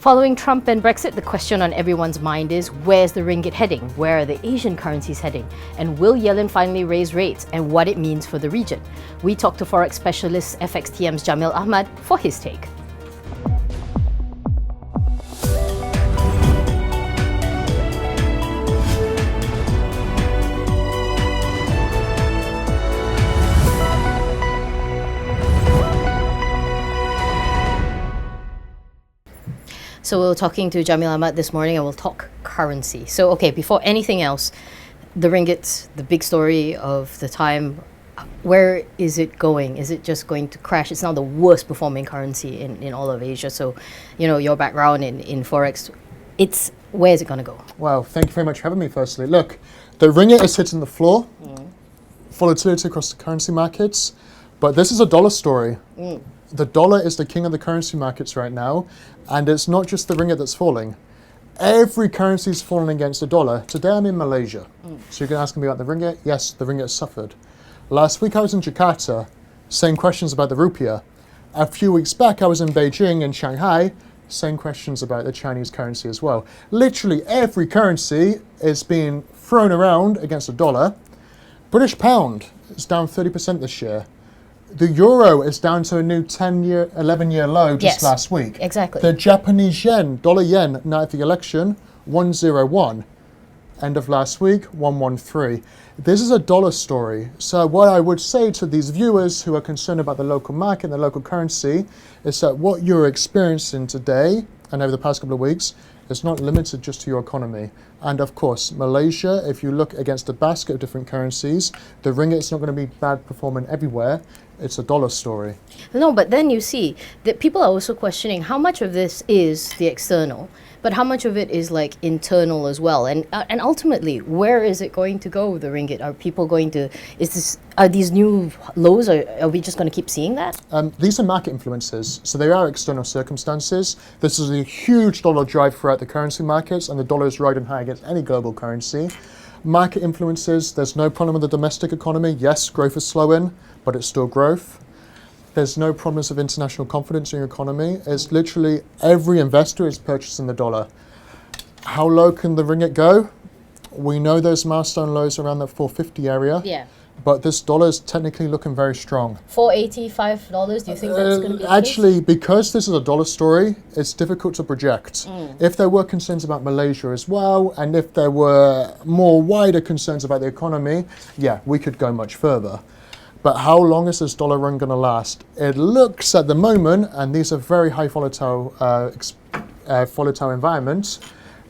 Following Trump and Brexit, the question on everyone's mind is, where's the ringgit heading? Where are the Asian currencies heading? And will Yellen finally raise rates, and what it means for the region? We talked to forex specialist FXTM's Jameel Ahmad for his take. So we're talking to Jameel Ahmad this morning and we'll talk currency. So, okay, before anything else, the ringgit, the big story of the time, where is it going? Is it just going to crash? It's now the worst performing currency in all of Asia. So, you know, your background in forex, where is it going to go? Well, thank you very much for having me firstly. Look, the ringgit is hitting the floor, volatility across the currency markets, but this is a dollar story. The dollar is the king of the currency markets right now, and it's not just the ringgit that's falling. Every currency is falling against the dollar. Today I'm in Malaysia, so you can ask me about the ringgit. Yes, the ringgit suffered. Last week I was in Jakarta, same questions about the rupiah. A few weeks back I was in Beijing and Shanghai, same questions about the Chinese currency as well. Literally every currency is being thrown around against the dollar. British pound is down 30% this year. The euro is down to a new 11-year low just last week. Exactly. The Japanese yen, dollar yen, night of the election, 101. End of last week, 113. This is a dollar story. So what I would say to these viewers who are concerned about the local market and the local currency is that what you're experiencing today and over the past couple of weeks is not limited just to your economy. And of course, Malaysia, if you look against a basket of different currencies, the ringgit is not going to be bad performing everywhere. It's a dollar story. No, but then you see that people are also questioning how much of this is the external, but how much of it is like internal as well. And ultimately, where is it going to go, the ringgit? Are people going to, are these new lows, or are we just going to keep seeing that? These are market influences, so they are external circumstances. This is a huge dollar drive throughout the currency markets, and the dollar is riding high against any global currency. Market influences, there's no problem with the domestic economy. Yes, growth is slowing, but it's still growth. There's no problems of international confidence in your economy. It's literally every investor is purchasing the dollar. How low can the ringgit go? We know there's milestone lows around the 450 area. Yeah. But this dollar is technically looking very strong. $485, do you think that's going to be actually, because this is a dollar story, it's difficult to project. If there were concerns about Malaysia as well, and if there were more wider concerns about the economy, yeah, we could go much further. But how long is this dollar run going to last? It looks at the moment, and these are very high volatile environments,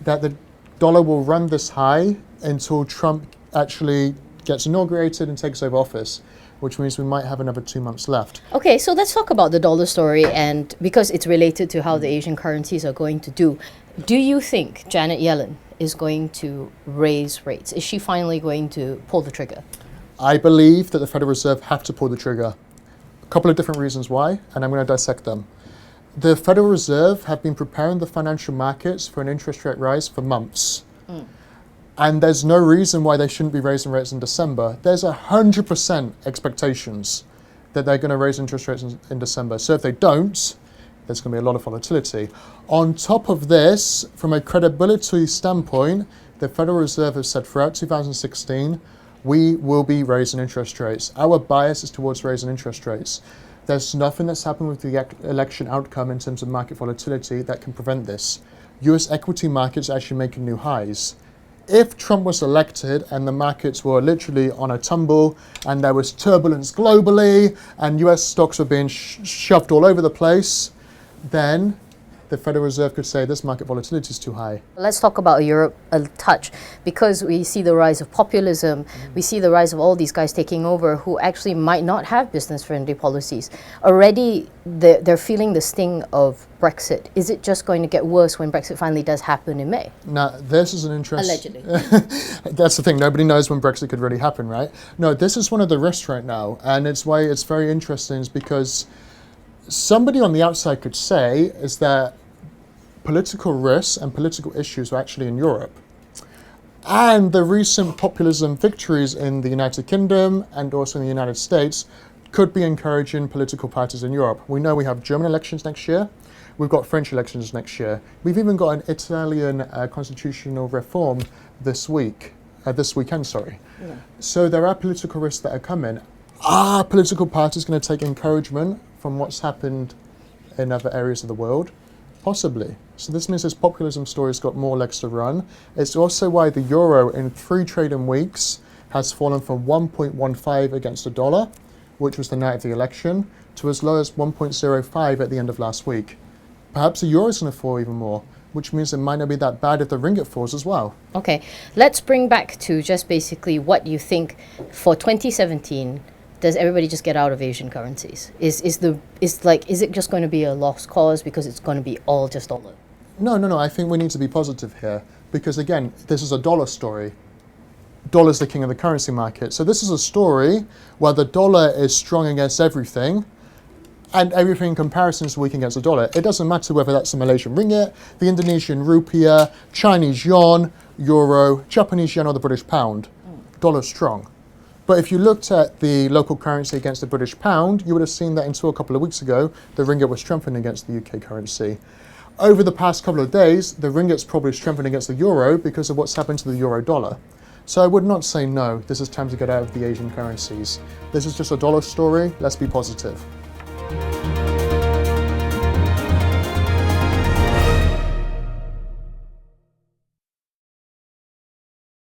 that the dollar will run this high until Trump actually gets inaugurated and takes over office, which means we might have another 2 months left. Okay, so let's talk about the dollar story, and because it's related to how the Asian currencies are going to do. Do you think Janet Yellen is going to raise rates? Is she finally going to pull the trigger? I believe that the Federal Reserve have to pull the trigger. A couple of different reasons why, and I'm going to dissect them. The Federal Reserve have been preparing the financial markets for an interest rate rise for months. And there's no reason why they shouldn't be raising rates in December. There's 100% expectations that they're going to raise interest rates in December. So if they don't, there's going to be a lot of volatility. On top of this, from a credibility standpoint, the Federal Reserve has said throughout 2016, we will be raising interest rates. Our bias is towards raising interest rates. There's nothing that's happened with the election outcome in terms of market volatility that can prevent this. US equity markets are actually making new highs. If Trump was elected and the markets were literally on a tumble and there was turbulence globally and US stocks were being shoved all over the place, then the Federal Reserve could say this market volatility is too high. Let's talk about Europe a touch, because we see the rise of populism, we see the rise of all these guys taking over who actually might not have business-friendly policies. Already they're feeling the sting of Brexit. Is it just going to get worse when Brexit finally does happen in May? Now, this is an interest. Allegedly. That's the thing. Nobody knows when Brexit could really happen, right? No, this is one of the risks right now, and it's why it's very interesting, is because somebody on the outside could say is that political risks and political issues are actually in Europe. And the recent populism victories in the United Kingdom and also in the United States could be encouraging political parties in Europe. We know we have German elections next year. We've got French elections next year. We've even got an Italian constitutional reform this weekend, sorry. Yeah. So there are political risks that are coming. Are political parties going to take encouragement from what's happened in other areas of the world? Possibly. So this means this populism story's got more legs to run. It's also why the euro in 3 trading weeks has fallen from 1.15 against the dollar, which was the night of the election, to as low as 1.05 at the end of last week. Perhaps the euro is going to fall even more, which means it might not be that bad if the ringgit falls as well. Okay, let's bring back to just basically what you think for 2017. Does everybody just get out of Asian currencies? Is it just going to be a lost cause because it's going to be all just dollar? No. I think we need to be positive here because again, this is a dollar story. Dollar's the king of the currency market. So this is a story where the dollar is strong against everything and everything in comparison is weak against the dollar. It doesn't matter whether that's the Malaysian ringgit, the Indonesian rupiah, Chinese yuan, euro, Japanese yen or the British pound. Dollar's strong. But if you looked at the local currency against the British pound, you would have seen that until a couple of weeks ago, the ringgit was strengthened against the UK currency. Over the past couple of days, the ringgit's probably strengthened against the euro because of what's happened to the euro dollar. So I would not say no, this is time to get out of the Asian currencies. This is just a dollar story, let's be positive.